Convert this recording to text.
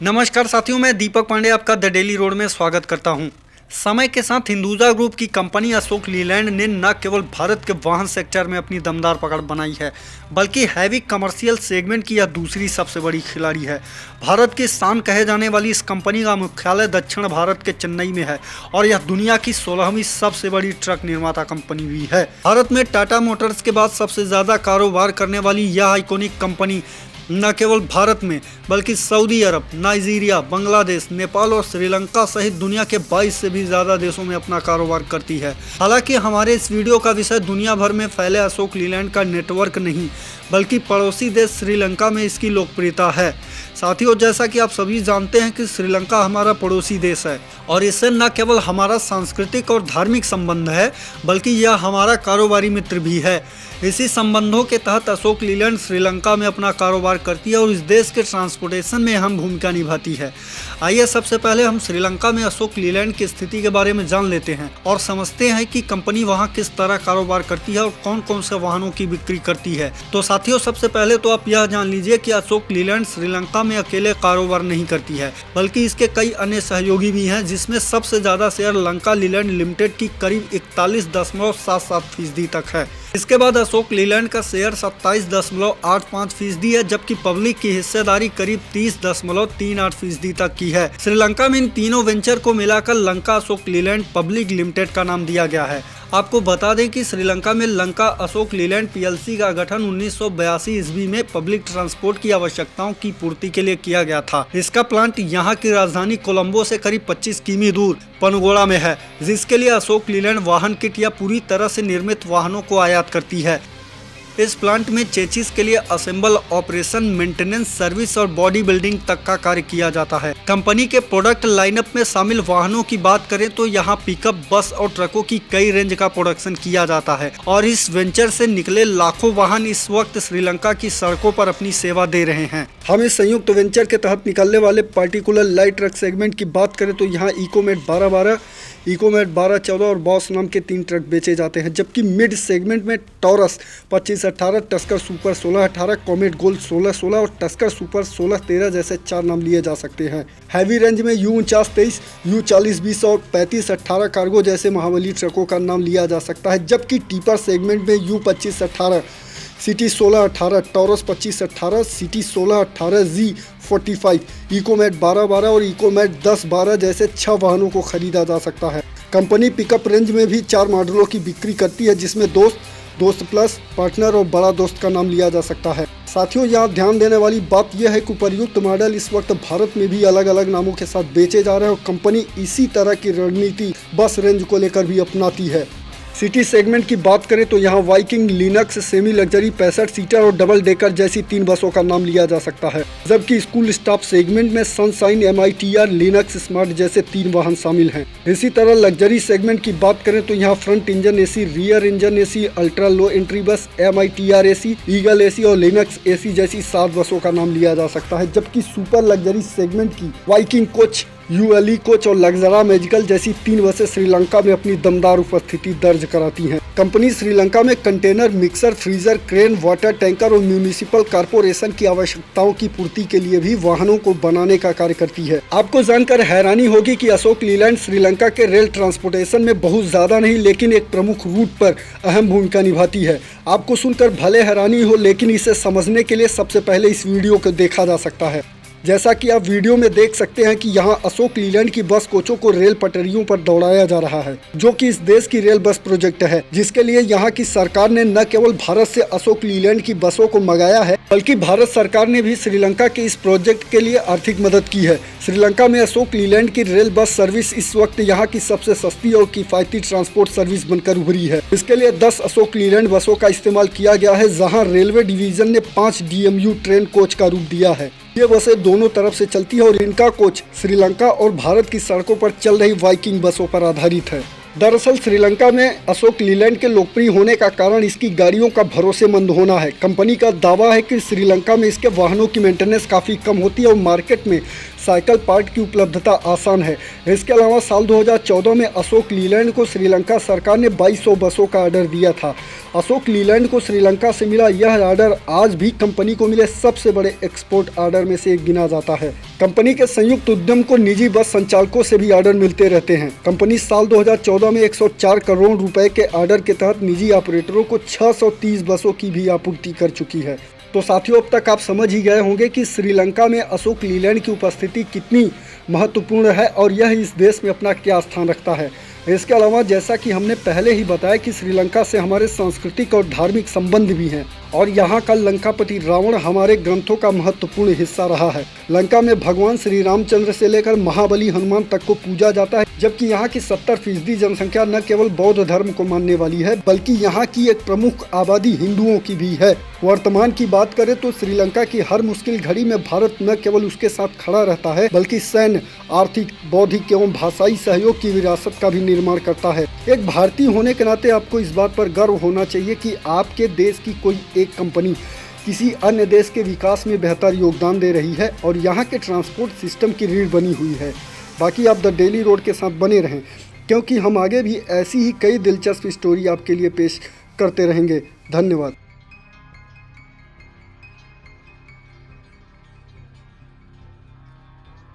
नमस्कार साथियों, मैं दीपक पांडे आपका द डेली रोड में स्वागत करता हूं। समय के साथ हिंदुजा ग्रुप की कंपनी अशोक लीलैंड ने न केवल भारत के वाहन सेक्टर में अपनी दमदार पकड़ बनाई है, बल्कि हैवी कमर्शियल सेगमेंट की यह दूसरी सबसे बड़ी खिलाड़ी है। भारत की शान कहे जाने वाली इस कंपनी का मुख्यालय दक्षिण भारत के चेन्नई में है और यह दुनिया की 16वीं सबसे बड़ी ट्रक निर्माता कंपनी भी है। भारत में टाटा मोटर्स के बाद सबसे ज्यादा कारोबार करने वाली यह आइकॉनिक कंपनी न केवल भारत में बल्कि सऊदी अरब, नाइजीरिया, बांग्लादेश, नेपाल और श्रीलंका सहित दुनिया के 22 से भी ज़्यादा देशों में अपना कारोबार करती है। हालांकि हमारे इस वीडियो का विषय दुनिया भर में फैले अशोक लीलैंड का नेटवर्क नहीं, बल्कि पड़ोसी देश श्रीलंका में इसकी लोकप्रियता है। साथियों, जैसा कि आप सभी जानते हैं कि श्रीलंका हमारा पड़ोसी देश है और इससे न केवल हमारा सांस्कृतिक और धार्मिक संबंध है, बल्कि यह हमारा कारोबारी मित्र भी है। इसी संबंधों के तहत अशोक लीलैंड श्रीलंका में अपना कारोबार करती है और इस देश के ट्रांसपोर्टेशन में अहम भूमिका निभाती है। आइए सबसे पहले हम श्रीलंका में अशोक लीलैंड की स्थिति के बारे में जान लेते हैं और समझते हैं कि कंपनी वहां किस तरह कारोबार करती है और कौन कौन से वाहनों की बिक्री करती है। तो साथियों, सबसे पहले तो आप यह जान लीजिए कि अशोक लीलैंड श्रीलंका में अकेले कारोबार नहीं करती है, बल्कि इसके कई अन्य सहयोगी भी हैं, जिसमें सबसे ज्यादा शेयर लंका लीलैंड लिमिटेड की करीब 41.77% तक है। इसके बाद अशोक लीलैंड का शेयर 27.85% है, जबकि पब्लिक की हिस्सेदारी करीब 30.38% तक की है। श्रीलंका में इन तीनों वेंचर को मिलाकर लंका अशोक लीलैंड पब्लिक लिमिटेड का नाम दिया गया है। आपको बता दें कि श्रीलंका में लंका अशोक लीलैंड पीएलसी का गठन 1982 ईस्वी में पब्लिक ट्रांसपोर्ट की आवश्यकताओं की पूर्ति के लिए किया गया था। इसका प्लांट यहां की राजधानी कोलंबो से करीब 25 किमी दूर पनगोड़ा में है, जिसके लिए अशोक लीलैंड वाहन किट या पूरी तरह से निर्मित वाहनों को आयात करती है। इस प्लांट में चेसिस के लिए असेंबल, ऑपरेशन, मेंटेनेंस, सर्विस और बॉडी बिल्डिंग तक का कार्य किया जाता है। कंपनी के प्रोडक्ट लाइनअप में शामिल वाहनों की बात करें तो यहाँ पिकअप, बस और ट्रकों की कई रेंज का प्रोडक्शन किया जाता है और इस वेंचर से निकले लाखों वाहन इस वक्त श्रीलंका की सड़कों पर अपनी सेवा दे रहे हैं। हम इस संयुक्त वेंचर के तहत निकलने वाले पार्टिकुलर लाइट ट्रक सेगमेंट की बात करें तो यहाँ इकोमेट 1212, इकोमेट 1214 और बॉस नाम के 3 ट्रक बेचे जाते हैं, जबकि मिड सेगमेंट में taurus 2518, tusker super 1618, comet gold 1616 और टस्कर सुपर 1613 जैसे 4 नाम लिए जा सकते हैं। हैवी रेंज में U4923, U4020 और 3518 कार्गो जैसे महाबली ट्रकों का नाम लिया जा सकता है, जबकि टीपर सेगमेंट में U2518, city 1618, taurus 2518, city 1618, Z45, इकोमेट 1212 और इकोमेट 1012 जैसे 6 वाहनों को खरीदा जा सकता है। कंपनी पिकअप रेंज में भी 4 मॉडलों की बिक्री करती है, जिसमें दोस्त, दोस्त प्लस, पार्टनर और बड़ा दोस्त का नाम लिया जा सकता है। साथियों, यहाँ ध्यान देने वाली बात यह है कि उपर्युक्त मॉडल इस वक्त भारत में भी अलग अलग नामों के साथ बेचे जा रहे हैं और कंपनी इसी तरह की रणनीति बस रेंज को लेकर भी अपनाती है। सिटी सेगमेंट की बात करें तो यहाँ Viking, Linux, semi luxury, 65 seater और डबल डेकर जैसी 3 बसों का नाम लिया जा सकता है, जबकि स्कूल स्टाफ सेगमेंट में सनशाइन, MITR, लिनक्स स्मार्ट जैसे 3 वाहन शामिल हैं। इसी तरह लग्जरी सेगमेंट की बात करें तो यहाँ front engine AC, rear engine AC, ultra low entry बस, MITR AC, ईगल AC और लिनक्स AC जैसी 7 बसों का नाम लिया जा सकता है, जबकि सुपर लग्जरी सेगमेंट की वाइकिंग कोच, ULE कोच और लग्जरा मैजिकल जैसी 3 बसें श्रीलंका में अपनी दमदार उपस्थिति दर्ज कराती हैं। कंपनी श्रीलंका में container, mixer, freezer, crane, water tanker और म्यूनिसिपल कॉर्पोरेशन की आवश्यकताओं की पूर्ति के लिए भी वाहनों को बनाने का कार्य करती है। आपको जानकर हैरानी होगी कि अशोक लीलैंड श्रीलंका के रेल ट्रांसपोर्टेशन में बहुत ज्यादा नहीं, लेकिन एक प्रमुख रूट पर अहम भूमिका निभाती है। आपको सुनकर भले हैरानी हो, लेकिन इसे समझने के लिए सबसे पहले इस वीडियो को देखा जा सकता है। जैसा कि आप वीडियो में देख सकते हैं कि यहाँ अशोक लीलैंड की बस कोचों को रेल पटरियों पर दौड़ाया जा रहा है, जो कि इस देश की रेल बस प्रोजेक्ट है, जिसके लिए यहाँ की सरकार ने न केवल भारत से अशोक लीलैंड की बसों को मंगाया है, बल्कि भारत सरकार ने भी श्रीलंका के इस प्रोजेक्ट के लिए आर्थिक मदद की है। श्रीलंका में अशोक लीलैंड की रेल बस सर्विस इस वक्त यहाँ की सबसे सस्ती और किफायती ट्रांसपोर्ट सर्विस बनकर उभरी है। इसके लिए 10 अशोक लीलैंड बसों का इस्तेमाल किया गया है, जहाँ रेलवे डिवीजन ने 5 DMU ट्रेन कोच का रूप दिया है। ये बसें दोनों तरफ से चलती है और इनका कोच श्रीलंका और भारत की सड़कों पर चल रही वाइकिंग बसों पर आधारित है। दरअसल श्रीलंका में अशोक लीलैंड के लोकप्रिय होने का कारण इसकी गाड़ियों का भरोसेमंद होना है। कंपनी का दावा है कि श्रीलंका में इसके वाहनों की मेंटेनेंस काफ़ी कम होती है और मार्केट में साइकिल पार्ट की उपलब्धता आसान है। इसके अलावा साल 2014 में अशोक लीलैंड को श्रीलंका सरकार ने 2200 बसों का ऑर्डर दिया था। अशोक लीलैंड को श्रीलंका से मिला यह ऑर्डर आज भी कंपनी को मिले सबसे बड़े एक्सपोर्ट ऑर्डर में से एक गिना जाता है। कंपनी के संयुक्त उद्यम को निजी बस संचालकों से भी ऑर्डर मिलते रहते हैं। कंपनी साल 2014 में 104 करोड़ रुपए के ऑर्डर के तहत निजी ऑपरेटरों को 630 बसों की भी आपूर्ति कर चुकी है। तो साथियों, अब तक आप समझ ही गए होंगे कि श्रीलंका में अशोक लीलैंड की उपस्थिति कितनी महत्वपूर्ण है और यह इस देश में अपना क्या स्थान रखता है। इसके अलावा जैसा कि हमने पहले ही बताया कि श्रीलंका से हमारे सांस्कृतिक और धार्मिक संबंध भी हैं और यहाँ का लंकापति रावण हमारे ग्रंथों का महत्वपूर्ण हिस्सा रहा है। लंका में भगवान श्री रामचंद्र से लेकर महाबली हनुमान तक को पूजा जाता है, जबकि यहाँ की 70% जनसंख्या न केवल बौद्ध धर्म को मानने वाली है बल्कि यहाँ की एक प्रमुख आबादी हिंदुओं की भी है। वर्तमान की बात करें तो श्रीलंका की हर मुश्किल घड़ी में भारत न केवल उसके साथ खड़ा रहता है बल्कि सैन्य, आर्थिक, बौद्धिक एवं भाषाई सहयोग की विरासत का भी निर्माण करता है। एक भारतीय होने के नाते आपको इस बात पर गर्व होना चाहिए कि आपके देश की कोई एक कंपनी किसी अन्य देश के विकास में बेहतर योगदान दे रही है और यहाँ के ट्रांसपोर्ट सिस्टम की रीढ़ बनी हुई है। बाकी आप द डेली रोड के साथ बने रहें, क्योंकि हम आगे भी ऐसी ही कई दिलचस्प स्टोरी आपके लिए पेश करते रहेंगे। धन्यवाद।